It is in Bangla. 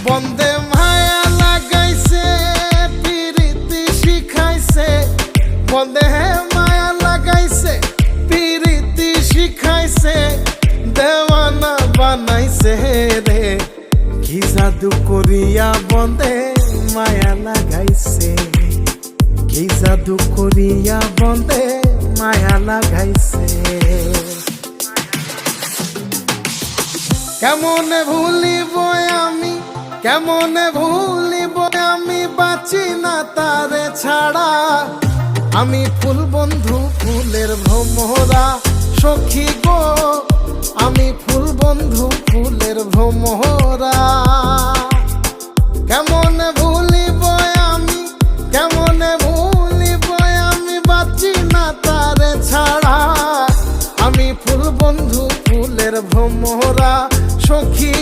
বন্দে মায়া লাগাইছে পিরিতি শিখাইছে, বন্দে মায়া লাগাইছে পিরিতি শিখাইছে, দেওয়ানা বানাইছে রে। কি জাদু করিয়া বন্দে মায়া লাগাইছে, কি জাদু করিয়া বন্দে মায়া লাগাইছে। কেমনে ভুলিব আমি, কেমনে ভুলিব আমি, বাঁচি না তারে ছাড়া। আমি ফুল বন্ধু ফুলের ভ্রমরা সখী গো, আমি ফুল বন্ধু ফুলের ভ্রমরা। কেমনে ভুলিব আমি, কেমনে ভুলিব আমি, বাঁচি না তারে ছাড়া। আমি ফুল বন্ধু ফুলের ভ্রমরা সখী।